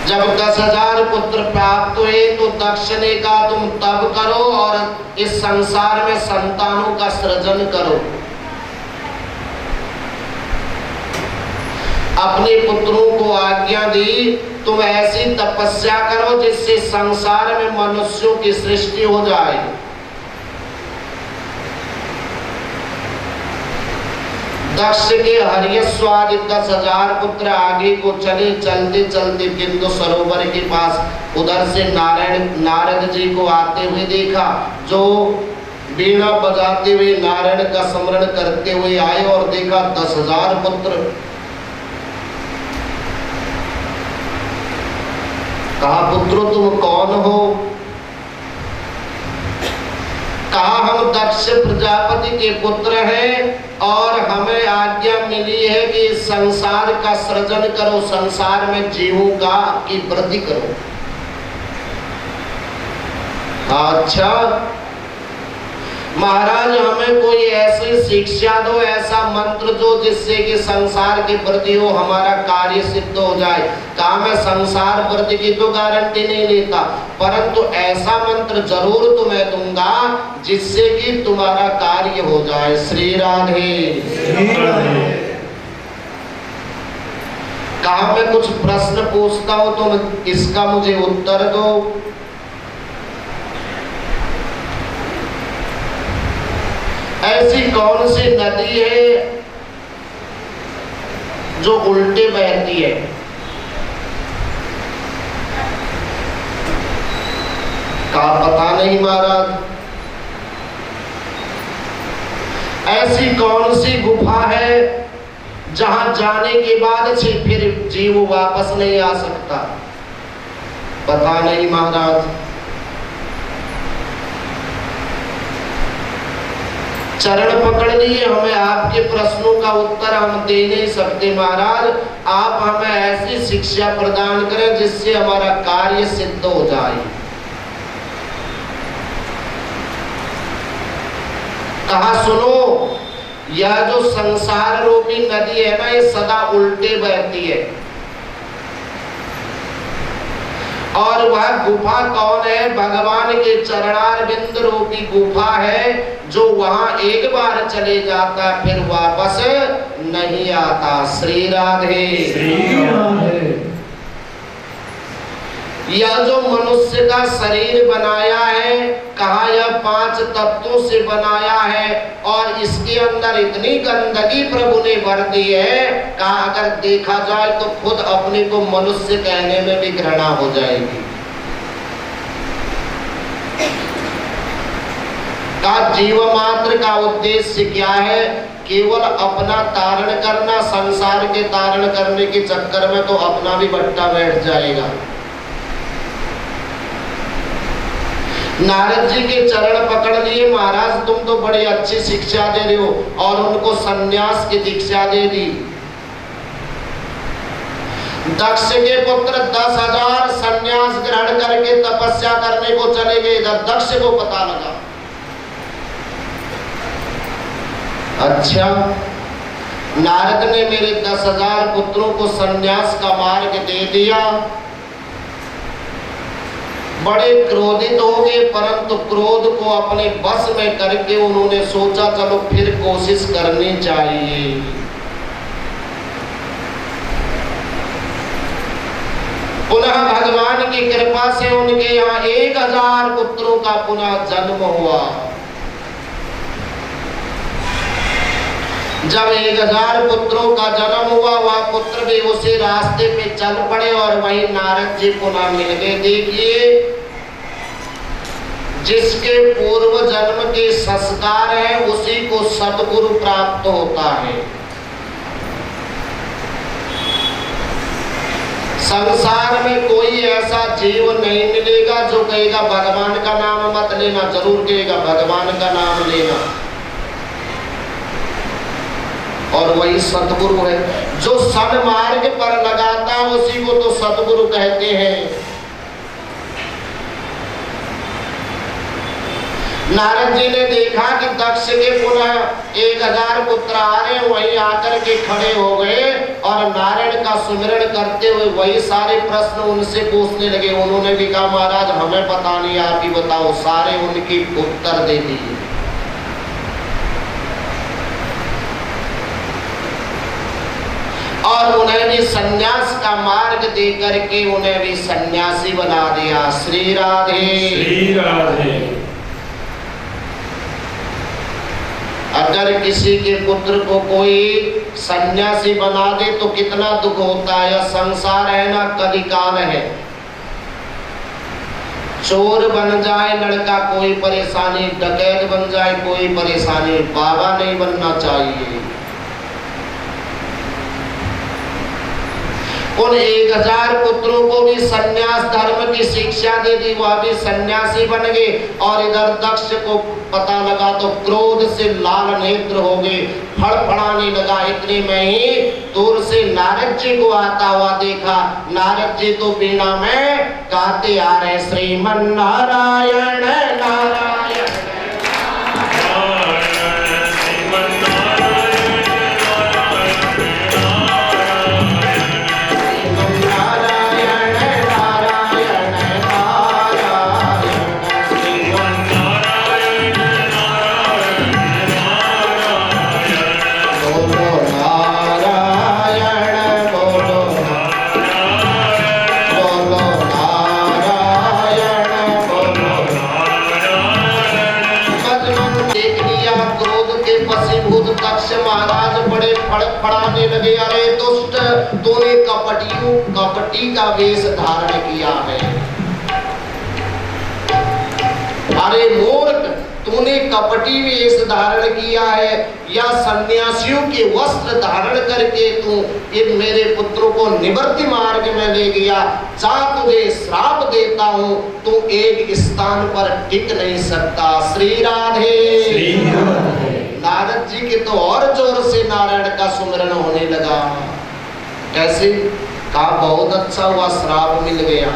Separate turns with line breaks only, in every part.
जब 10,000 पुत्र प्राप्त हुए तो दक्ष ने कहा तुम तब करो और इस संसार में संतानों का सृजन करो। अपने पुत्रों को आज्ञा दी तुम ऐसी तपस्या करो जिससे संसार में मनुष्यों की सृष्टि हो जाए। दक्ष के हर्यश्वादि 10,000 पुत्र आगे को चले। चलते चलते बिंदु सरोवर के पास उधर से नारद जी को आते हुए देखा, जो वीणा बजाते हुए नारायण का स्मरण करते हुए आए और देखा 10,000 पुत्र। कहा पुत्रों तुम कौन हो? कहा हम दक्ष प्रजापति के पुत्र हैं और हमें आज्ञा मिली है कि संसार का सृजन करो, संसार में जीवों का की वृद्धि करो। अच्छा महाराज हमें कोई ऐसी शिक्षा दो, ऐसा मंत्र दो जिससे कि संसार की वृद्धि हो, हमारा कार्य सिद्ध हो जाए। कहा मैं संसार वृद्धि की तो गारंटी नहीं लेता, परंतु ऐसा मंत्र जरूर तुम्हें दूंगा जिससे कि तुम्हारा कार्य हो जाए। श्री राधे। कहा मैं कुछ प्रश्न पूछता हूं तुम इसका मुझे उत्तर दो। ऐसी कौन सी नदी है जो उल्टे बहती है? कहा पता नहीं महाराज। ऐसी कौन सी गुफा है जहां जाने के बाद से फिर जीव वापस नहीं आ सकता? पता नहीं महाराज। चरण पकड़ लिए, हमें आपके प्रश्नों का उत्तर हम दे नहीं सकते महाराज। आप हमें ऐसी शिक्षा प्रदान करें जिससे हमारा कार्य सिद्ध हो जाए। कहा सुनो, यह जो संसार रूपी नदी है ना, ये सदा उल्टे बहती है। और वह गुफा कौन है? भगवान के चरणारविंद रूपी गुफा है, जो वहां एक बार चले जाता फिर वापस नहीं आता। श्री राधे। यह जो मनुष्य का शरीर बनाया है, कहा यह 5 तत्वों से बनाया है और इसके अंदर इतनी गंदगी प्रभु ने भर दी है, कहा अगर देखा जाए तो खुद अपने को मनुष्य कहने में भी घृणा हो जाएगी। कहा जीव मात्र का उद्देश्य क्या है? केवल अपना तारण करना। संसार के तारण करने के चक्कर में तो अपना भी बट्टा बैठ जाएगा। नारद जी के चरण पकड़ लिए, महाराज तुम तो बड़ी अच्छी शिक्षा दे रहे हो, और उनको सन्यास की दीक्षा दे दी। दक्ष के पुत्र 10,000 सन्यास ग्रहण करके तपस्या करने को चले गए। जब दक्ष को पता लगा, अच्छा नारद ने मेरे 10,000 पुत्रों को सन्यास का मार्ग दे दिया। बड़े क्रोधित हो गए, परंतु क्रोध को अपने बस में करके उन्होंने सोचा चलो फिर कोशिश करनी चाहिए। पुनः भगवान की कृपा से उनके यहाँ 1,000 पुत्रों का पुनः जन्म हुआ। जब 1,000 पुत्रों का जन्म हुआ, वह पुत्र भी उसी रास्ते पे चल पड़े और वहीं नारद जी पुनः मिल गए। देखिए, जिसके पूर्व जन्म के संस्कार है उसी को सद्गुरु प्राप्त होता है। संसार में कोई ऐसा जीव नहीं मिलेगा जो कहेगा भगवान का नाम मत लेना, जरूर कहेगा भगवान का नाम लेना। और वही सतगुरु है, जो सन्मार्ग पर लगाता है उसी को तो सतगुरु कहते हैं। नारद जी ने देखा कि दक्ष के पुनः 1000 पुत्र आ रहे, वहीं आकर के खड़े हो गए और नारायण का सुमिरन करते हुए वही सारे प्रश्न उनसे पूछने लगे। उन्होंने भी कहा महाराज हमें पता नहीं, आप ही बताओ। सारे उनकी उत्तर दे दिए। और उन्हें भी सन्यास का मार्ग दे करके उन्हें भी सन्यासी बना दिया। श्री राधे
श्री राधे।
अगर किसी के पुत्र को कोई सन्यासी बना दे तो कितना दुख होता है। यह संसार है ना, कलिकाल है। चोर बन जाए लड़का कोई परेशानी, डकैत बन जाए कोई परेशानी, बाबा नहीं बनना चाहिए। उन 1000 पुत्रों को भी सन्यास धर्म की शिक्षा दे दी, वह भी सन्यासी बन गए। और इधर दक्ष को पता लगा तो क्रोध से लाल नेत्र हो गए, फड़फड़ाने लगा। इतने में ही दूर से नारद जी को आता हुआ देखा। नारद जी तो वीणा में गाते आ रहे, श्रीमन नारायण नारायण फड़फड़ाने लगे। अरे दुष्ट, तूने कपटी का वेश धारण किया है। अरे मूर्ख, तूने कपटी वेश धारण किया है, या सन्यासियों के वस्त्र धारण करके तू इन मेरे पुत्रों को निवृत्ति मार्ग में ले गया। जा तुझे श्राप देता हूँ, तू एक स्थान पर टिक नहीं सकता। श्री राधे श्री राधे। नारद जी के तो और जोर से नारायण का सुमिरन होने लगा। कैसे? कहा बहुत अच्छा हुआ श्राप मिल गया।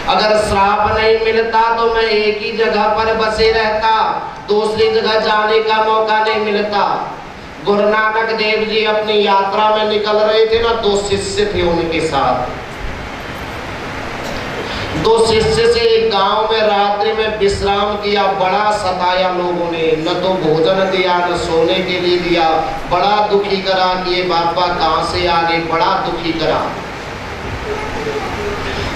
अगर श्राप नहीं मिलता तो मैं एक ही जगह पर बसे रहता, दूसरी जगह जाने का मौका नहीं मिलता। गुरु नानक देव जी अपनी यात्रा में निकल रहे थे ना, 2 शिष्य थे उनके साथ। 2 शिष्य से एक गांव में रात्रि में विश्राम किया। बड़ा सताया लोगों ने, न तो भोजन दिया न सोने के लिए दिया। बड़ा दुखी करा कि ये बाबा कहां से आ गए, बड़ा दुखी करा।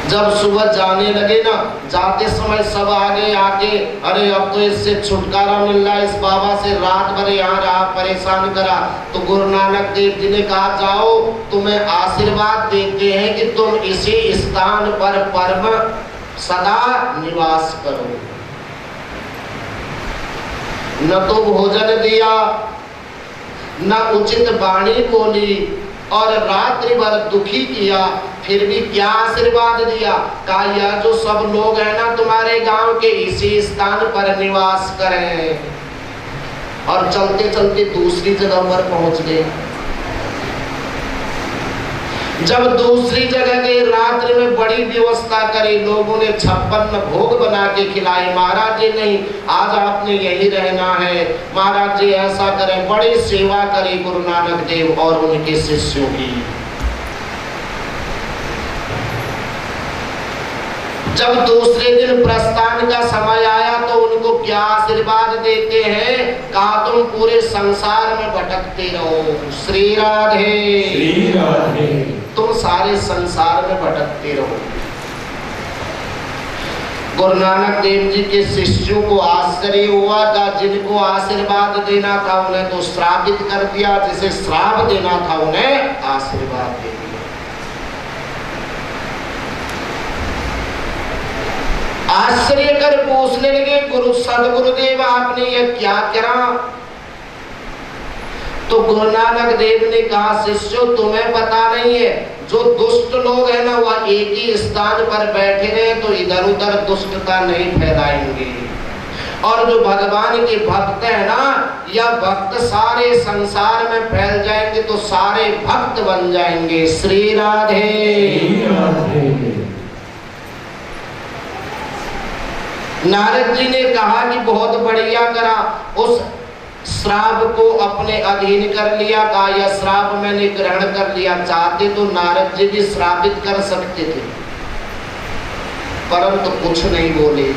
जब सुबह जाने लगे ना, जाते समय सब आगे आके, अरे अब तो इससे छुटकारा मिल रहा है, इस बाबा से रात भर यहाँ रहा, परेशान करा। तो गुरु नानक देव जी ने कहा जाओ, तुम्हें आशीर्वाद देते हैं कि तुम इसी स्थान पर परम सदा निवास करो। न तो भोजन दिया, न उचित वाणी बोली, और रात्रि भर दुखी किया। फिर भी क्या आशीर्वाद दिया? कहा यह जो सब लोग हैं ना तुम्हारे गांव के, इसी स्थान पर निवास करें। और चलते चलते दूसरी जगह पर पहुंच गए। जब दूसरी जगह गए, रात्रि में बड़ी व्यवस्था करी। लोगों ने 56 भोग बना के खिलाए। महाराज जी नहीं, आज आपने यही रहना है, महाराज जी ऐसा करें। बड़ी सेवा करी गुरु नानक देव और उनके शिष्यों की। जब दूसरे दिन प्रस्थान का समय आया तो उनको क्या आशीर्वाद देते हैं? कहा तुम पूरे संसार में भटकते रहो। श्री राधे श्री राधे। तुम सारे संसार में भटकते रहो। गुरु नानक देव जी के शिष्यों को आश्चर्य हुआ था। जिनको आशीर्वाद देना था उन्हें तो श्रापित कर दिया, जिसे श्राप देना था उन्हें आशीर्वाद दे दिया। आश्चर्य कर पूछने लगे, गुरु सदगुरुदेव आपने ये क्या करा? तो गुरु नानक देव ने कहा शिष्यों तुम्हें पता नहीं है, जो दुष्ट लोग हैं ना वह एक ही स्थान पर बैठे रहे तो इधर उधर दुष्टता नहीं फैलाएंगे, और जो भगवान के भक्त है ना, यह भक्त सारे संसार में फैल जाएंगे तो सारे भक्त बन जाएंगे। श्री राधे श्री राधे। नारद जी ने कहा कि बहुत बढ़िया करा, उस श्राप को अपने अधीन कर लिया। कहा यह श्राप मैंने ग्रहण कर लिया। चाहते तो नारद जी भी श्रापित कर सकते थे, परंतु कुछ नहीं बोले।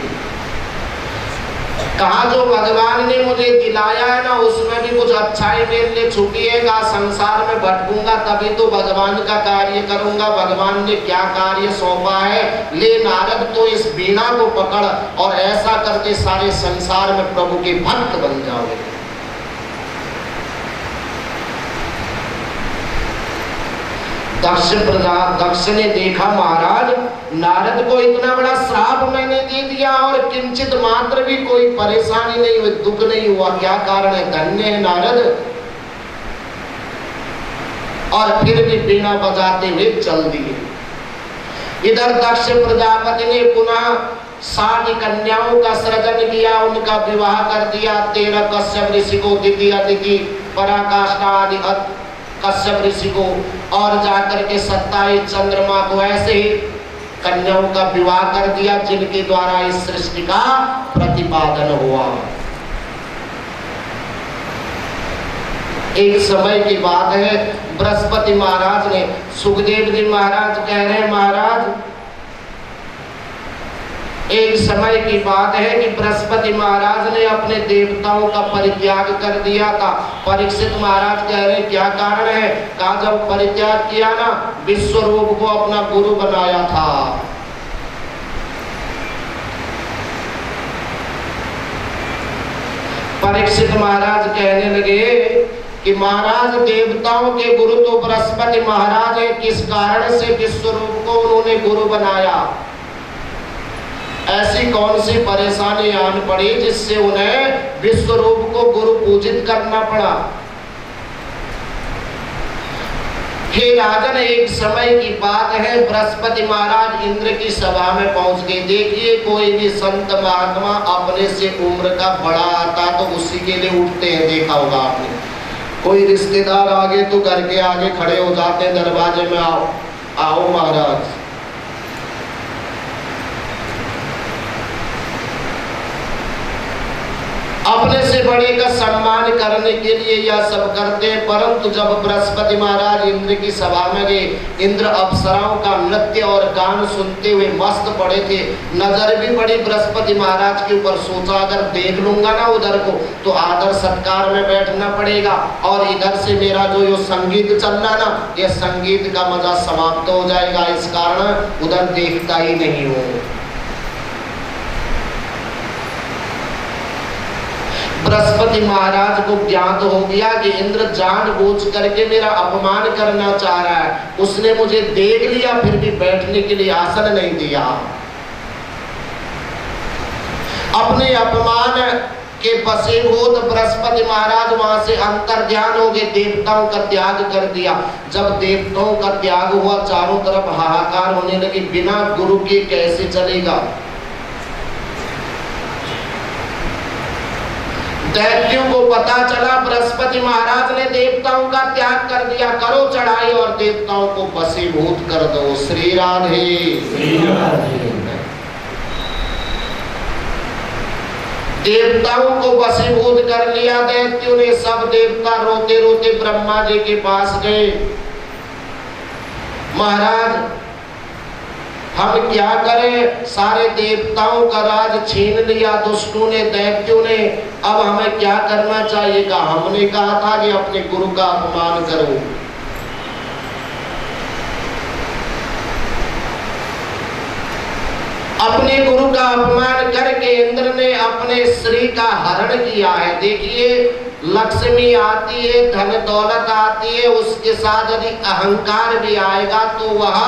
कहा जो भगवान ने मुझे दिलाया है ना, उसमें भी कुछ अच्छाई मेरे लिए छुपी है। कहा संसार में भटकूंगा तभी तो भगवान का कार्य करूंगा। भगवान ने क्या कार्य सौंपा है, ले नारद तो इस वीणा को पकड़ और ऐसा करके सारे संसार में प्रभु के भक्त बन जाओगे। दक्ष ने देखा महाराज नारद को इतना बड़ा श्राप मैंने दे दिया और किंचित मात्र भी कोई परेशानी नहीं हुई, दुख नहीं हुआ, क्या कारण है? धन्य है नारद। और फिर भी बीना बजाते हुए चल दिए। इधर दक्ष प्रजापति ने पुनः 60 कन्याओं का सृजन किया, उनका विवाह कर दिया। 13 कश्यप ऋषि को, दिति अदिति पराकाष्ठा आदि कश्यप ऋषि को, और जाकर के 27 चंद्रमा को, ऐसे ही कन्याओं का विवाह कर दिया जिनके द्वारा इस सृष्टि का प्रतिपादन हुआ। एक समय की बात है, बृहस्पति महाराज ने, सुखदेव जी महाराज कह रहे हैं महाराज एक समय की बात है कि बृहस्पति महाराज ने अपने देवताओं का परित्याग कर दिया था। परीक्षित महाराज कह रहे क्या कारण है? कहा जब परित्याग किया ना, विश्वरूप को अपना गुरु बनाया था। परीक्षित महाराज कहने लगे कि महाराज देवताओं के गुरु तो बृहस्पति महाराज है, किस कारण से विश्वरूप को उन्होंने गुरु बनाया? ऐसी कौन सी परेशानी आन पड़ी जिससे उन्हें विश्वरूप को गुरु पूजित करना पड़ा? हे राजन, एक समय की बात है, बृहस्पति महाराज इंद्र की सभा में पहुंच गए। देखिए कोई भी संत महात्मा अपने से उम्र का बड़ा आता तो उसी के लिए उठते हैं, देखा होगा आपने। कोई रिश्तेदार आगे तो घर के आगे खड़े हो जाते हैं दरवाजे में, आओ आओ महाराज। अपने से बड़े का सम्मान करने के लिए यह सब करते हैं। परंतु जब बृहस्पति महाराज इंद्र की सभा में गए, इंद्र अप्सराओं का नृत्य और गान सुनते हुए मस्त पड़े थे। नजर भी पड़ी बृहस्पति महाराज के ऊपर। सोचा अगर देख लूंगा ना उधर को तो आदर सत्कार में बैठना पड़ेगा, और इधर से मेरा जो ये संगीत चल रहा ना, ये संगीत का मजा समाप्त हो जाएगा। इस कारण उधर देखता ही नहीं हूँ। बृहस्पति महाराज को ज्ञात हो गया कि इंद्र जानबूझ करके मेरा अपमान करना चाह रहा है। उसने मुझे देख लिया फिर भी बैठने के लिए आसन नहीं दिया। अपने अपमान के वशीभूत बृहस्पति महाराज वहां से अंतर्ध्यान हो गए, देवताओं का त्याग कर दिया। जब देवताओं का त्याग हुआ, चारों तरफ हाहाकार होने लगी, बिना गुरु के कैसे चलेगा। दैत्यों को पता चला बृहस्पति महाराज ने देवताओं का त्याग कर दिया, करो चढ़ाई और देवताओं को वशीभूत कर दो। श्री राधे, श्री राधे। देवताओं को वशीभूत कर लिया दैत्यों ने। सब देवता रोते रोते ब्रह्मा जी के पास गए, महाराज हम क्या करें, सारे देवताओं का राज छीन लिया दुष्टों ने, दैत्यों ने, अब हमें क्या करना चाहिए? कहा हमने कहा था कि अपने गुरु का अपमान करो। अपने गुरु का अपमान करके इंद्र ने अपने श्री का हरण किया है। देखिए लक्ष्मी आती है, धन दौलत आती है, उसके साथ यदि अहंकार भी आएगा तो वह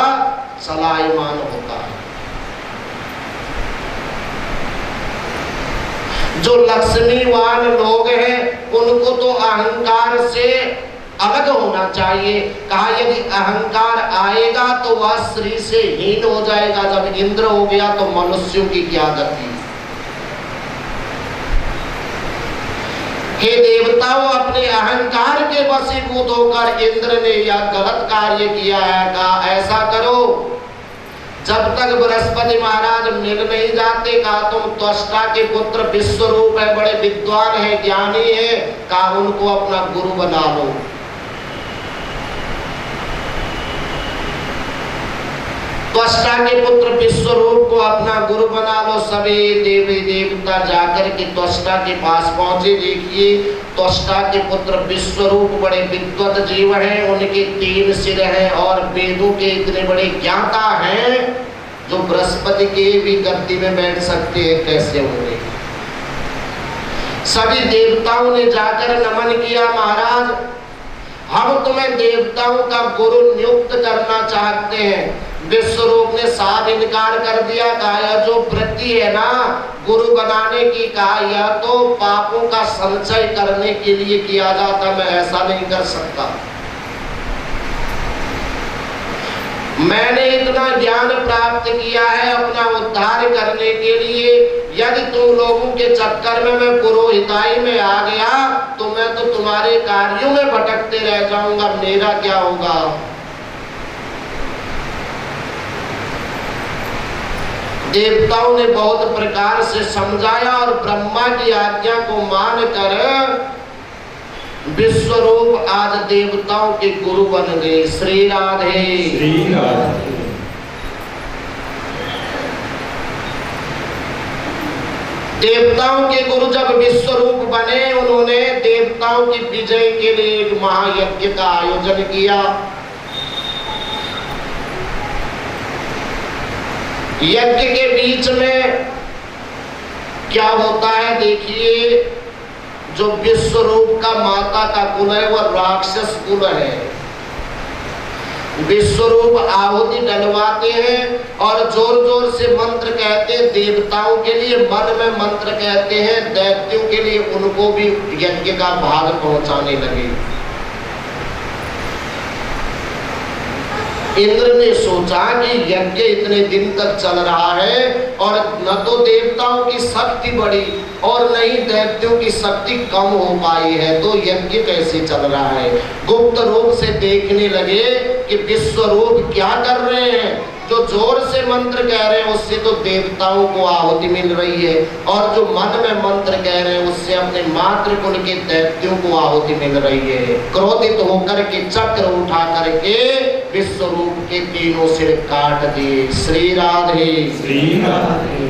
चलायमान होता है। जो लक्ष्मीवान लोग हैं उनको तो अहंकार से अलग होना चाहिए। कहा यदि अहंकार आएगा तो वह श्री से हीन हो जाएगा। जब इंद्र हो गया तो मनुष्यों की क्या गति। हे देवताओं, अपने अहंकार के वशीभूत होकर इंद्र ने यह गलत कार्य किया है। कहा ऐसा करो, जब तक बृहस्पति महाराज मिल नहीं जाते, कहा तुम त्वष्टा के पुत्र विश्वरूप है, बड़े विद्वान है, ज्ञानी है, कहा उनको अपना गुरु बना लो। त्वष्टा के पुत्र विश्वरूप को अपना गुरु बना लो। सभी देवी देवता जाकर के त्वष्टा के पास पहुंचे। देखिए त्वष्टा के पुत्र विश्वरूप बड़े विद्वत जीव हैं, उनके 3 सिर हैं और वेदों के इतने बड़े ज्ञाता हैं जो बृहस्पति के भी गद्दी में बैठ सकते हैं, कैसे होंगे। सभी देवताओं ने जाकर नमन किया, महाराज हम तुम्हें देवताओं का गुरु नियुक्त करना चाहते हैं। विश्वरूप ने साफ इनकार कर दिया, कहा जो वृत्ति है ना गुरु बनाने की, कहा यह तो पापों का संचय करने के लिए किया जाता, मैं ऐसा नहीं कर सकता। मैंने इतना ज्ञान प्राप्त किया है अपना उद्धार करने के लिए, यदि तुम लोगों के चक्कर में मैं पुरोहिताई में आ गया तो मैं तो तुम्हारे कार्यों में भटकते रह जाऊंगा, मेरा क्या होगा। देवताओं ने बहुत प्रकार से समझाया और ब्रह्मा की आज्ञा को मानकर विश्वरूप आज देवताओं के गुरु बन गए। श्री राधे।
श्री राधे।
देवताओं के गुरु जब विश्वरूप बने, उन्होंने देवताओं की विजय के लिए एक महायज्ञ का आयोजन किया। यज्ञ के बीच में क्या होता है देखिए, जो विश्वरूप का माता का कुल है वह राक्षस कुल है। विश्वरूप आहुति डलवाते हैं और जोर जोर से मंत्र कहते हैं, देवताओं के लिए मन में मंत्र कहते हैं, दैत्यों के लिए उनको भी यज्ञ का भाग पहुंचाने लगे। इंद्र ने सोचा कि यज्ञ इतने दिन तक चल रहा है और न तो देवताओं की शक्ति बढ़ी और न ही दैत्यों की शक्ति कम हो पाई है, तो यज्ञ कैसे चल रहा है। गुप्त रूप से देखने लगे कि विश्वरूप क्या कर रहे हैं। जो जोर से मंत्र कह रहे हैं उससे तो देवताओं को आहुति मिल रही है, और जो मन में मंत्र कह रहे हैं उससे अपने मातृकुल के दैत्यों को आहुति मिल रही है। क्रोधित होकर के चक्र उठा करके विश्वरूप के 3 सिर काट दिए। श्री राधे।
श्री राधे।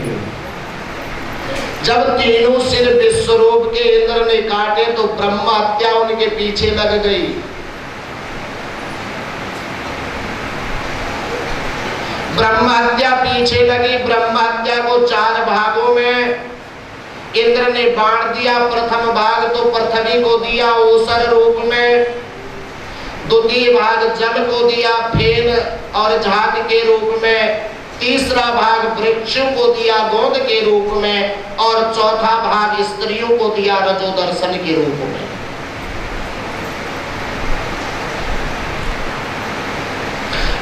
जब 3 सिर विश्वरूप के इंद्र ने काटे तो ब्रह्मा हत्या उनके पीछे लग गई। ब्रह्मा हत्या पीछे लगी। ब्रह्मा हत्या को 4 भागों में इंद्र ने बांट दिया। प्रथम भाग तो पृथ्वी को दिया ओसर रूप में, द्वितीय भाग जल को दिया फेन और झाग के रूप में, तीसरा भाग वृक्षों को दिया गोंद के रूप में, और चौथा भाग स्त्रियों को दिया रजोदर्शन के रूप में।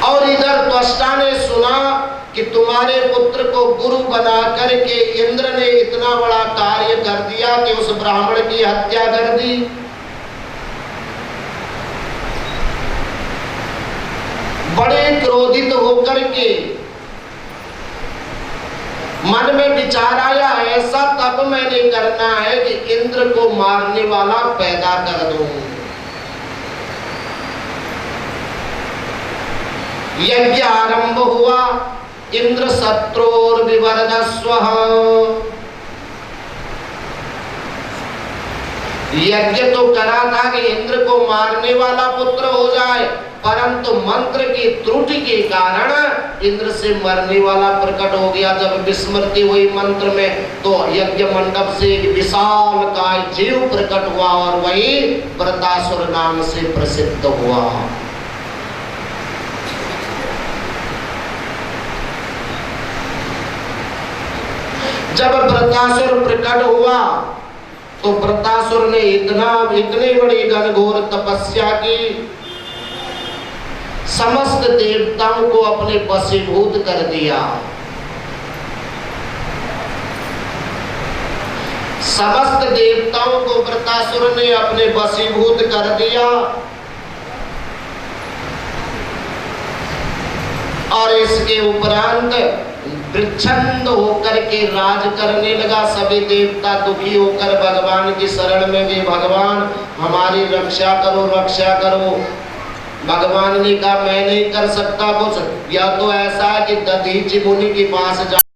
और इधर त्वष्टा ने सुना कि तुम्हारे पुत्र को गुरु बना करके इंद्र ने इतना बड़ा कार्य कर दिया कि उस ब्राह्मण की हत्या कर दी। बड़े क्रोधित होकर के मन में विचार आया, ऐसा तब मैंने करना है कि इंद्र को मारने वाला पैदा कर दूं। यज्ञ आरंभ हुआ। इंद्र शत्रुर विवर्धस्वः। यज्ञ तो करा था कि इंद्र को मारने वाला पुत्र हो जाए, परंतु मंत्र की त्रुटि के कारण इंद्र से मरने वाला प्रकट हो गया। जब विस्मृति हुई मंत्र में तो यज्ञ मंडप से एक विशाल काय जीव प्रकट हुआ और वही वृत्रासुर नाम से प्रसिद्ध हुआ। जब वृत्रासुर प्रकट हुआ तो वृत्रासुर ने इतनी बड़ी घनघोर तपस्या की, समस्त देवताओं को अपने वशीभूत कर दिया। समस्त देवताओं को वृत्रासुर ने अपने वशीभूत कर दिया और इसके उपरांत प्रचंड होकर के राज करने लगा। सभी देवता दुखी होकर भगवान की शरण में गए, भगवान हमारी रक्षा करो, रक्षा करो। भगवान ने कहा मैं नहीं कर सकता कुछ, या तो ऐसा है कि दधीचि मुनि के पास जा